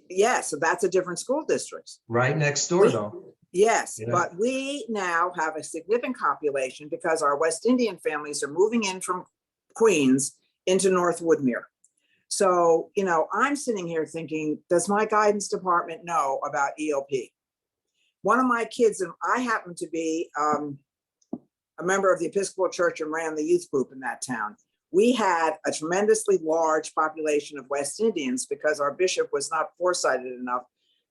Yes, so that's a different school district.
Right next door, though.
Yes,
Yeah.
but we now have a significant population because our West Indian families are moving in from Queens into North Woodmere. So, you know, I'm sitting here thinking, does my guidance department know about EOP? One of my kids, and I happen to be a member of the Episcopal Church and ran the youth group in that town. We had a tremendously large population of West Indians because our bishop was not foresighted enough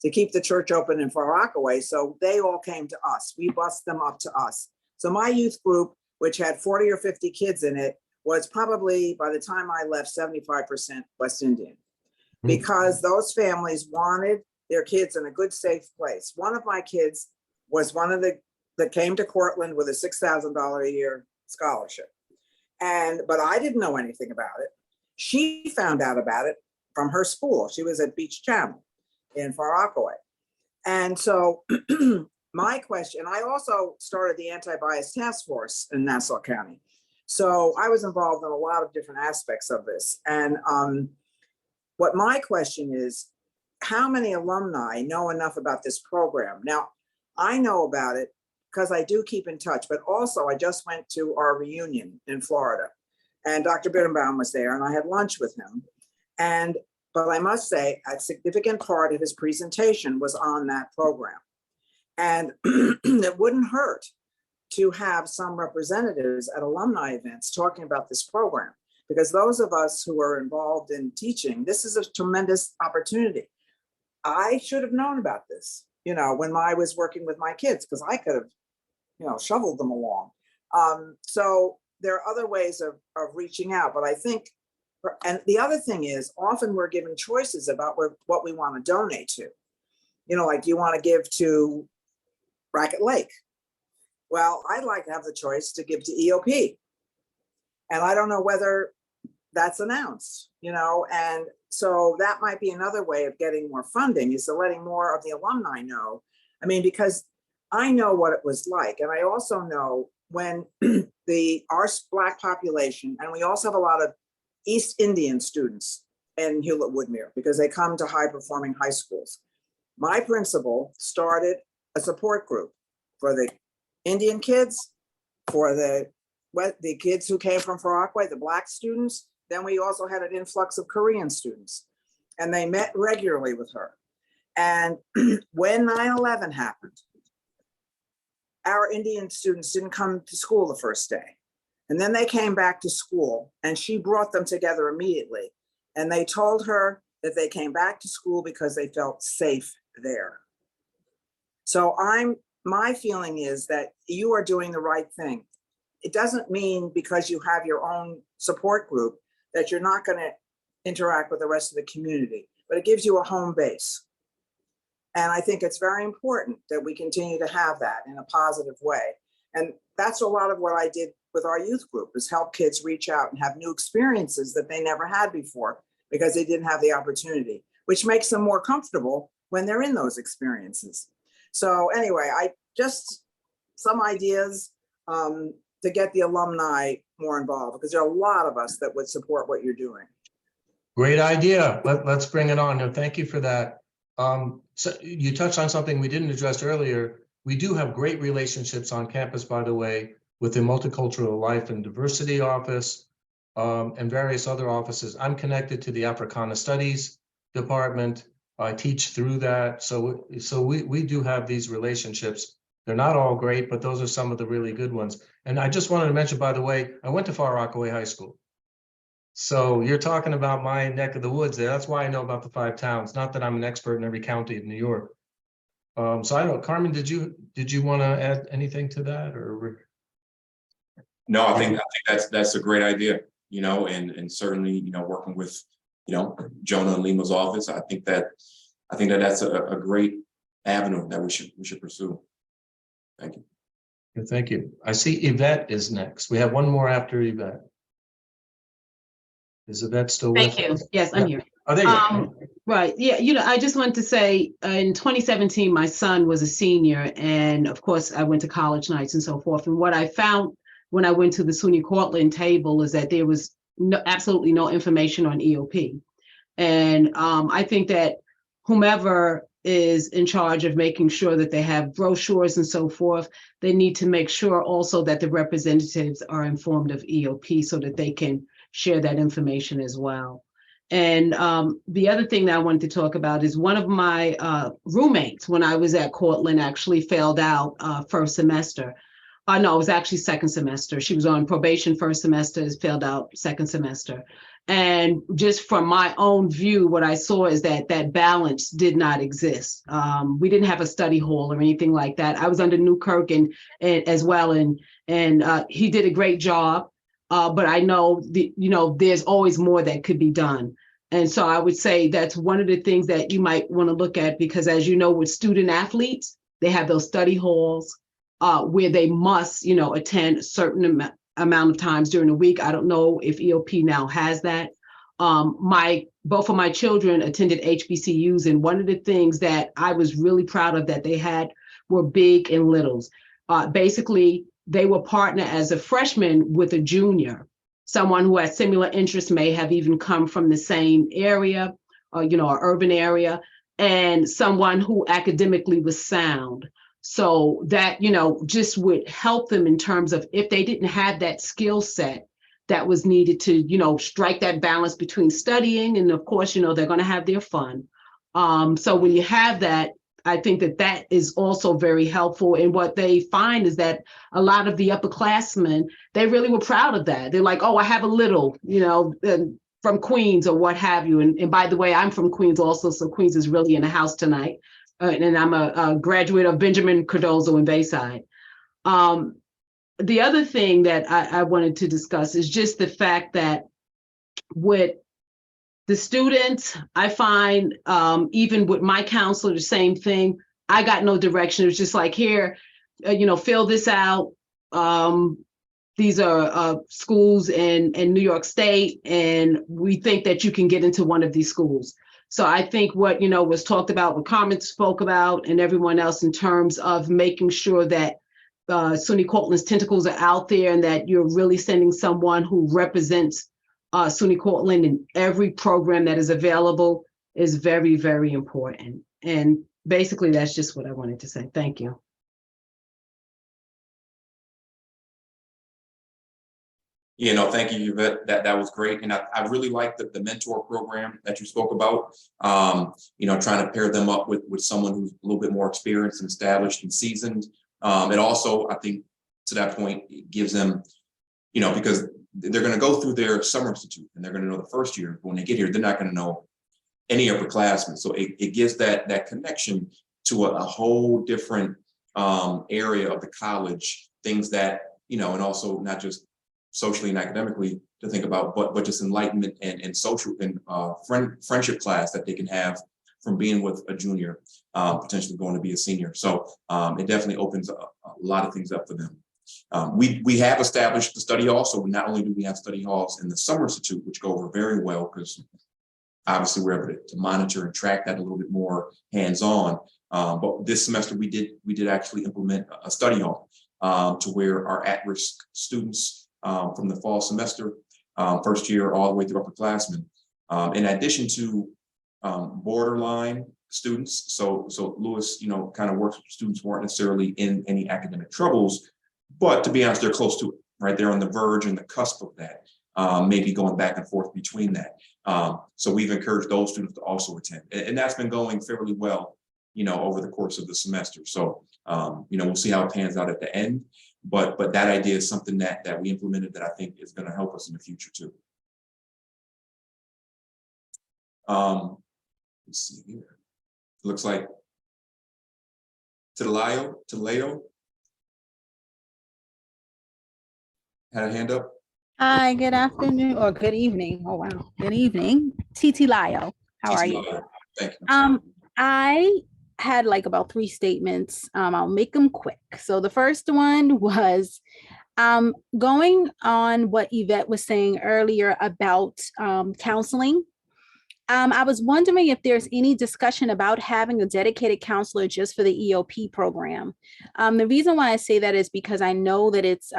to keep the church open in Far Rockaway. So they all came to us. We bused them up to us. So my youth group, which had 40 or 50 kids in it, was probably, by the time I left, 75% West Indian, because those families wanted their kids in a good, safe place. One of my kids was one of the that came to Cortland with a $6,000 a year scholarship. But I didn't know anything about it. She found out about it from her school. She was at Beach Channel in Far Rockaway. And so my question, I also started the anti-bias task force in Nassau County. So I was involved in a lot of different aspects of this. And what my question is, how many alumni know enough about this program? Now, I know about it because I do keep in touch, but also I just went to our reunion in Florida and Dr. Bittenbaum was there and I had lunch with him. But I must say a significant part of his presentation was on that program. And it wouldn't hurt to have some representatives at alumni events talking about this program, because those of us who are involved in teaching, this is a tremendous opportunity. I should have known about this, you know, when I was working with my kids, because I could have, you know, shoveled them along. So there are other ways of reaching out, but I think, and the other thing is often we're given choices about what we want to donate to. You know, like, do you want to give to Racket Lake? Well, I'd like to have the choice to give to EOP. And I don't know whether that's announced, you know, and so that might be another way of getting more funding, is to letting more of the alumni know. I mean, because I know what it was like. And I also know when our Black population, and we also have a lot of East Indian students in Hewlett-Woodmere because they come to high performing high schools. My principal started a support group for the Indian kids, for the kids who came from Far Rockaway, the Black students. Then we also had an influx of Korean students, and they met regularly with her. And when 9/11 happened, our Indian students didn't come to school the first day. And then they came back to school and she brought them together immediately. And they told her that they came back to school because they felt safe there. So my feeling is that you are doing the right thing. It doesn't mean because you have your own support group that you're not going to interact with the rest of the community, but it gives you a home base. And I think it's very important that we continue to have that in a positive way. And that's a lot of what I did with our youth group, is help kids reach out and have new experiences that they never had before because they didn't have the opportunity, which makes them more comfortable when they're in those experiences. So anyway, I just some ideas to get the alumni more involved, because there are a lot of us that would support what you're doing.
Great idea. Let's bring it on. No, thank you for that. So you touched on something we didn't address earlier. We do have great relationships on campus, by the way, with the Multicultural Life and Diversity Office and various other offices. I'm connected to the Africana Studies Department. I teach through that. So we do have these relationships. They're not all great, but those are some of the really good ones. And I just wanted to mention, by the way, I went to Far Rockaway High School. So you're talking about my neck of the woods there. That's why I know about the 5 towns. Not that I'm an expert in every county of New York. So I don't, Carmen, did you want to add anything to that, or?
No, I think that's a great idea, you know, and certainly, you know, working with, you know, Jonah and Lima's office, I think that's a great avenue that we should pursue. Thank you.
Thank you. I see Yvette is next. We have one more after Yvette. Is Yvette still with us?
Thank you. Yes, I'm here.
Oh, there you go.
Right. Yeah. You know, I just wanted to say in 2017, my son was a senior, and of course, I went to college nights and so forth. And what I found when I went to the SUNY Cortland table is that there was absolutely no information on EOP. And I think that whomever is in charge of making sure that they have brochures and so forth, they need to make sure also that the representatives are informed of EOP so that they can share that information as well. And the other thing that I wanted to talk about is one of my roommates when I was at Cortland actually failed out first semester. No, it was actually second semester. She was on probation first semester, failed out second semester. And just from my own view, what I saw is that that balance did not exist. We didn't have a study hall or anything like that. I was under Newkirk and as well, and he did a great job. But I know there's always more that could be done. And so I would say that's one of the things that you might want to look at, because as you know, with student athletes, they have those study halls where they must, attend a certain amount of times during the week. I don't know if EOP now has that. Both of my children attended HBCUs, and one of the things that I was really proud of that they had were big and littles. Basically, they were partnered as a freshman with a junior. Someone who had similar interests may have even come from the same area, an urban area, and someone who academically was sound. So that, just would help them in terms of if they didn't have that skill set that was needed to, strike that balance between studying and of course, they're going to have their fun. So when you have that, I think that is also very helpful. And what they find is that a lot of the upperclassmen, they really were proud of that. They're like, oh, I have a little, from Queens or what have you. And by the way, I'm from Queens also. So Queens is really in the house tonight. And I'm a graduate of Benjamin Cardozo in Bayside. The other thing that I wanted to discuss is just the fact that with the students, I find even with my counselor, the same thing. I got no direction. It was just like, here, fill this out. These are schools in New York State, and we think that you can get into one of these schools. So I think what, was talked about, what Carmen spoke about, and everyone else in terms of making sure that SUNY Cortland's tentacles are out there and that you're really sending someone who represents SUNY Cortland in every program that is available is very, very important. And basically, that's just what I wanted to say. Thank you.
Thank you, Yvette. That was great. And I really like the mentor program that you spoke about, trying to pair them up with someone who's a little bit more experienced and established and seasoned. It also, I think, to that point, it gives them, because they're going to go through their summer institute and they're going to know the first year. But when they get here, they're not going to know any upperclassmen. So it gives that connection to a whole different area of the college, things that, and also not just socially and academically to think about, but just enlightenment and social and friendship class that they can have from being with a junior, potentially going to be a senior. So it definitely opens a lot of things up for them. We have established the study hall. So not only do we have study halls in the Summer Institute, which go over very well, because obviously we're able to monitor and track that a little bit more hands-on. But this semester we did actually implement a study hall. to where our at-risk students from the fall semester, first year all the way through upperclassmen, in addition to borderline students. So Lewis, kind of works with students who aren't necessarily in any academic troubles, but to be honest, they're close to it, right? They're on the verge and the cusp of that, maybe going back and forth between that. So we've encouraged those students to also attend, and that's been going fairly well, over the course of the semester. So, we'll see how it pans out at the end, but that idea is something that we implemented that I think is going to help us in the future too. Let's see here. Looks like Taleo had a hand up.
Hi, good afternoon or good evening. Oh, wow. Good evening. Titi Lio. How are you?
Thank you.
I had like about 3 statements. I'll make them quick. So the first one was going on what Yvette was saying earlier about counseling. I was wondering if there's any discussion about having a dedicated counselor just for the EOP program. The reason why I say that is because I know that it's,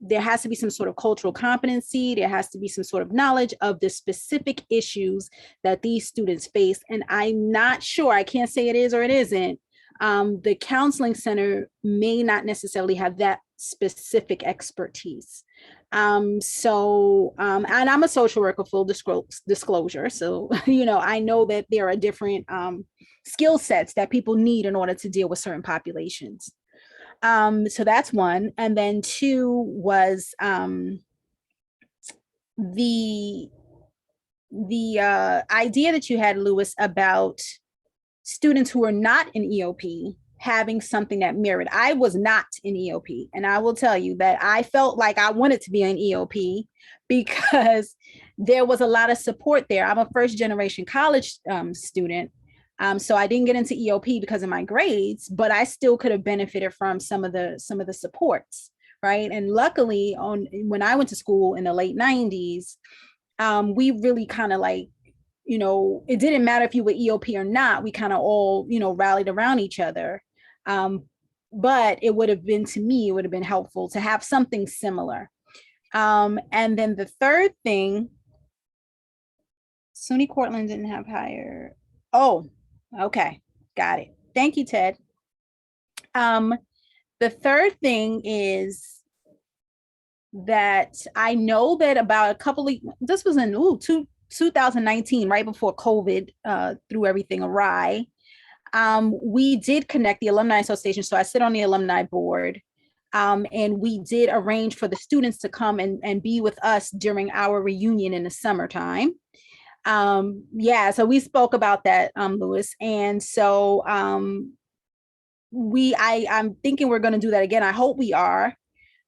there has to be some sort of cultural competency. There has to be some sort of knowledge of the specific issues that these students face. And I'm not sure, I can't say it is or it isn't. The counseling center may not necessarily have that specific expertise. And I'm a social worker, full disclosure. So, I know that there are different skill sets that people need in order to deal with certain populations. So that's one. And then 2 was the idea that you had, Lewis, about students who are not in EOP having something that mirrored. I was not in EOP, and I will tell you that I felt like I wanted to be in EOP because there was a lot of support there. I'm a first-generation college student, so I didn't get into EOP because of my grades, but I still could have benefited from some of the supports, right? And luckily, when I went to school in the late 90s, we really kind of like, it didn't matter if you were EOP or not. We kind of all, rallied around each other. But it would have been, to me, it would have been helpful to have something similar. And then the third thing, SUNY Cortland didn't have higher. Oh, okay. Got it. Thank you, Ted. The third thing is that I know that about a couple of, this was in 2019, right before COVID threw everything awry. We did connect the Alumni Association. So I sit on the alumni board, and we did arrange for the students to come and be with us during our reunion in the summertime. So we spoke about that, Lewis. And so I'm thinking we're going to do that again. I hope we are.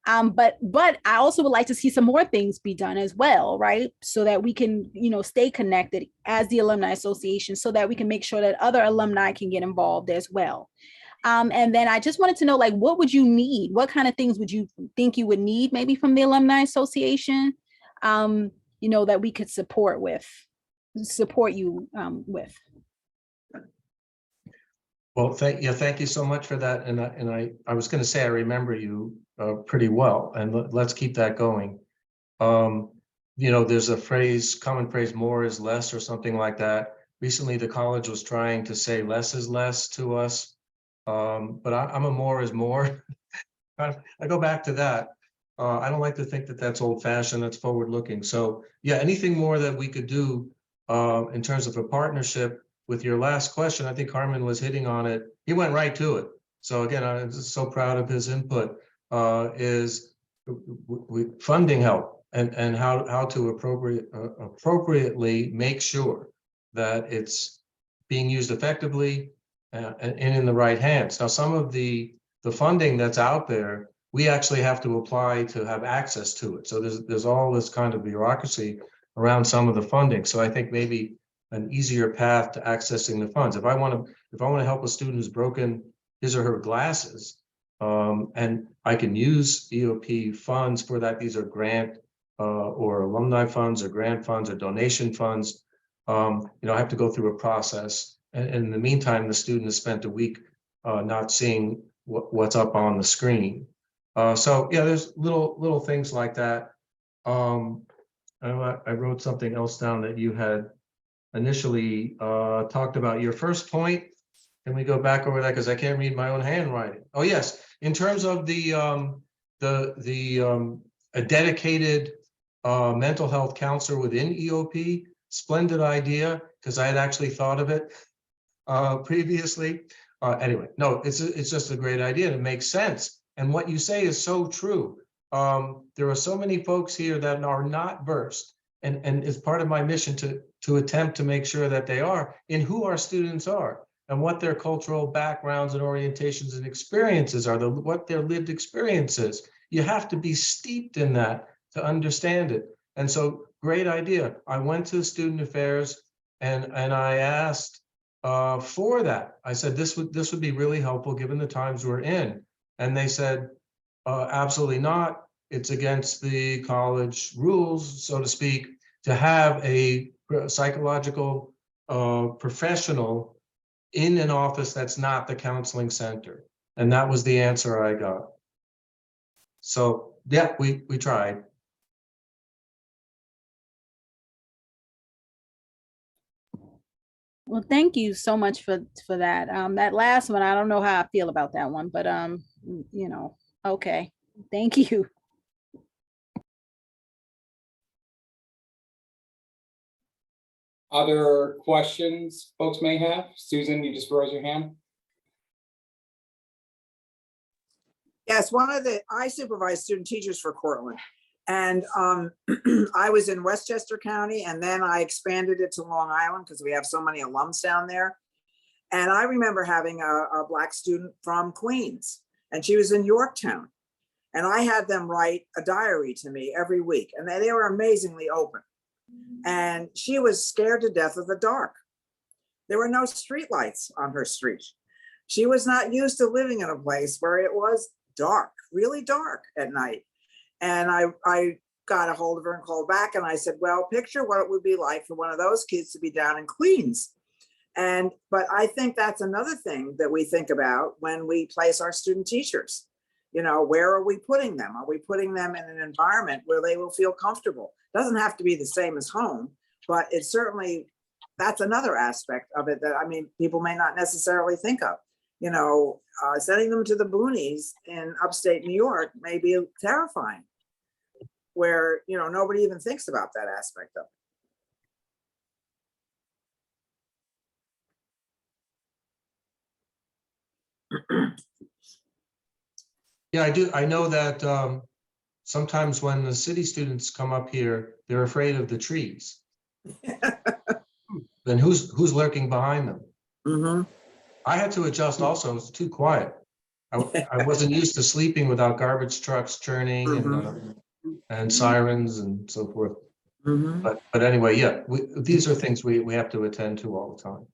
But I also would like to see some more things be done as well, right? So that we can, stay connected as the Alumni Association, so that we can make sure that other alumni can get involved as well. And then I just wanted to know, like, what would you need? What kind of things would you think you would need maybe from the Alumni Association, that we could support you with?
Well, thank you so much for that. And I was going to say, I remember you pretty well, and let's keep that going. There's a common phrase, more is less, or something like that. Recently, the college was trying to say less is less to us, but I'm a more is more. I go back to that. I don't like to think that that's old fashioned, that's forward looking. So yeah, anything more that we could do in terms of a partnership. With your last question, I think Harmon was hitting on it. He went right to it. So again, I'm just so proud of his input. Is funding help and how to appropriately make sure that it's being used effectively and in the right hands. Now, some of the funding that's out there, we actually have to apply to have access to it. So there's all this kind of bureaucracy around some of the funding. So I think maybe an easier path to accessing the funds. If I want to help a student who's broken his or her glasses, and I can use EOP funds for that. These are grant or alumni funds or grant funds or donation funds. I have to go through a process. And in the meantime, the student has spent a week not seeing what's up on the screen. So yeah, there's little things like that. I wrote something else down that you had initially talked about. Your first point. Can we go back over that, because I can't read my own handwriting? Oh yes, in terms of a dedicated mental health counselor within EOP, splendid idea, because I had actually thought of it previously. Anyway, no, it's just a great idea. It makes sense, and what you say is so true. There are so many folks here that are not versed, and it's part of my mission to attempt to make sure that they are in who our students are and what their cultural backgrounds and orientations and experiences are, what their lived experiences. You have to be steeped in that to understand it. And so, great idea. I went to student affairs and I asked for that. I said, this would be really helpful given the times we're in. And they said, absolutely not. It's against the college rules, so to speak, to have a psychological professional in an office that's not the counseling center. And that was the answer I got. So yeah, we tried.
Well, thank you so much for that. That last one, I don't know how I feel about that one, but you know, okay. Thank you.
Other questions folks may have? Susan, you just raised your hand.
Yes, I supervise student teachers for Cortland. And I was in Westchester County, and then I expanded it to Long Island because we have so many alums down there. And I remember having a Black student from Queens, and she was in Yorktown. And I had them write a diary to me every week, and they were amazingly open. And she was scared to death of the dark. There were no streetlights on her street. She was not used to living in a place where it was dark, really dark at night. And I got a hold of her and called back, and I said, well, picture what it would be like for one of those kids to be down in Queens. But I think that's another thing that we think about when we place our student teachers. You know, where are we putting them? Are we putting them in an environment where they will feel comfortable? Doesn't have to be the same as home, but it's certainly, that's another aspect of it that, I mean, people may not necessarily think of. You know, sending them to the boonies in upstate New York may be terrifying, where, you know, nobody even thinks about that aspect of it.
Yeah, I do. I know that sometimes when the city students come up here, they're afraid of the trees. Then who's lurking behind them?
Mm-hmm.
I had to adjust also. It was too quiet. I wasn't used to sleeping without garbage trucks churning and sirens and so forth.
Mm-hmm.
But anyway, yeah, these are things we have to attend to all the time.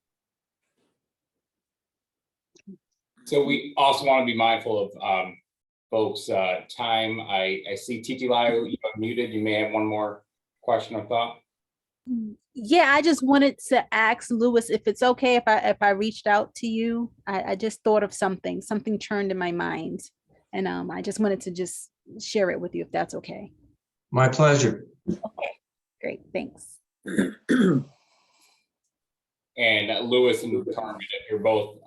So we also want to be mindful of folks' time. I see Titi Lyle, you are muted. You may have one more question or thought.
Yeah, I just wanted to ask Lewis if it's okay if I reached out to you. I just thought of something churned in my mind, and I just wanted to just share it with you if that's okay.
My pleasure.
Okay, great, thanks.
And Lewis and Carmen, if you're both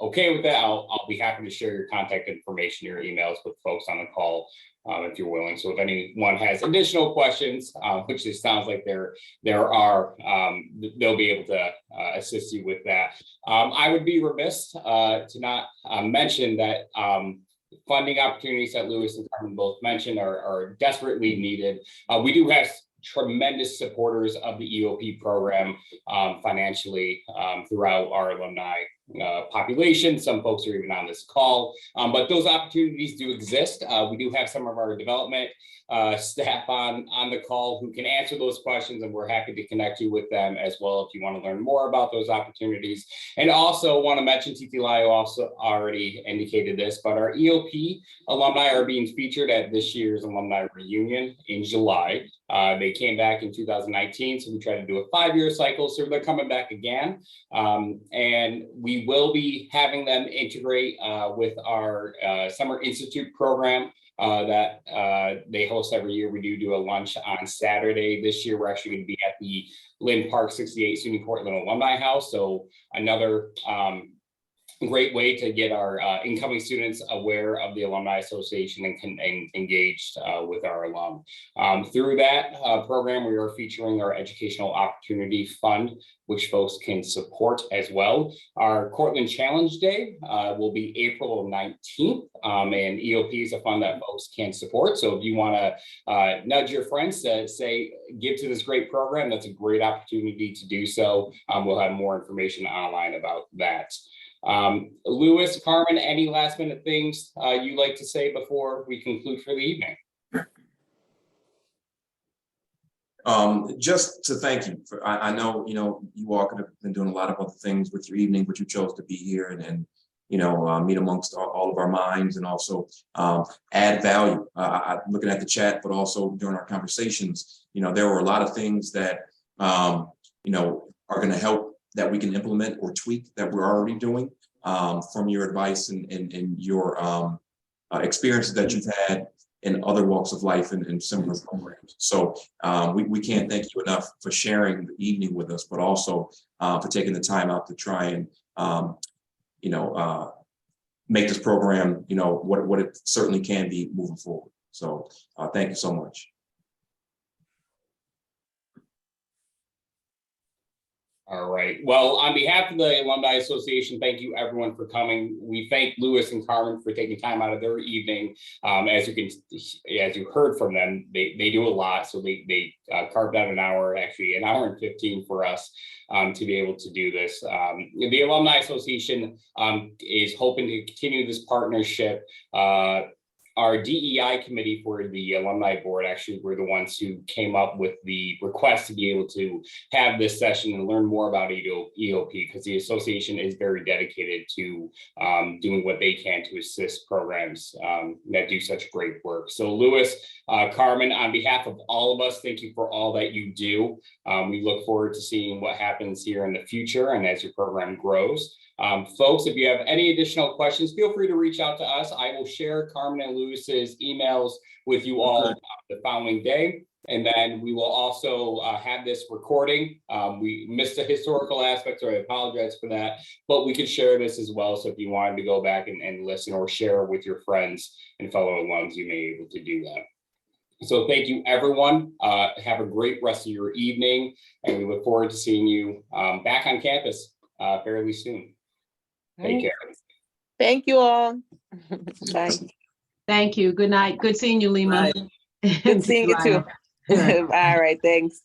okay with that, I'll be happy to share your contact information, your emails with folks on the call if you're willing. So if anyone has additional questions, which it sounds like there are, they'll be able to assist you with that. I would be remiss to not mention that funding opportunities that Lewis and Carmen both mentioned are desperately needed. We do have tremendous supporters of the EOP program financially throughout our alumni population. Some folks are even on this call, but those opportunities do exist. We do have some of our development staff on the call who can answer those questions, and we're happy to connect you with them as well if you want to learn more about those opportunities. And also want to mention, Titi Lyle also already indicated this, but our EOP alumni are being featured at this year's alumni reunion in July. They came back in 2019, so we tried to do a 5-year cycle. So they're coming back again. And we will be having them integrate with our Summer Institute program that they host every year. We do a lunch on Saturday. This year, we're actually going to be at the Lynn Park 68 SUNY Cortland Alumni House. So another great way to get our incoming students aware of the Alumni Association and engaged with our alum. Through that program, we are featuring our Educational Opportunity Fund, which folks can support as well. Our Cortland Challenge Day will be April 19th, and EOP is a fund that folks can support. So if you want to nudge your friends to say, give to this great program, that's a great opportunity to do so. We'll have more information online about that. Louis, Carmen, any last minute things you'd like to say before we conclude for the evening?
Just to thank you for, I know, you all could have been doing a lot of other things with your evening, but you chose to be here and meet amongst all of our minds and also add value. Looking at the chat, but also during our conversations, there were a lot of things that, are going to help that we can implement or tweak that we're already doing from your advice and your experiences that you've had in other walks of life and similar programs. So we can't thank you enough for sharing the evening with us, but also for taking the time out to try and, make this program, what it certainly can be moving forward. So thank you so much.
All right. Well, on behalf of the Alumni Association, thank you everyone for coming. We thank Louis and Carmen for taking time out of their evening. As you heard from them, they do a lot. So they carved out an hour, actually an hour and 15 for us to be able to do this. The Alumni Association is hoping to continue this partnership. Our DEI committee for the alumni board actually were the ones who came up with the request to be able to have this session and learn more about EOP, because the association is very dedicated to doing what they can to assist programs that do such great work. So Louis, Carmen, on behalf of all of us, thank you for all that you do. We look forward to seeing what happens here in the future and as your program grows. Folks, if you have any additional questions, feel free to reach out to us. I will share Carmen and Louis's emails with you all the following day. And then we will also have this recording. We missed the historical aspect, so I apologize for that, but we could share this as well. So if you wanted to go back and listen or share with your friends and fellow alums, you may be able to do that. So thank you, everyone. Have a great rest of your evening, and we look forward to seeing you back on campus fairly soon. Take care.
Thank you all. Bye.
Thank you. Good night. Good seeing you, Lima.
Good seeing you too. All right, thanks.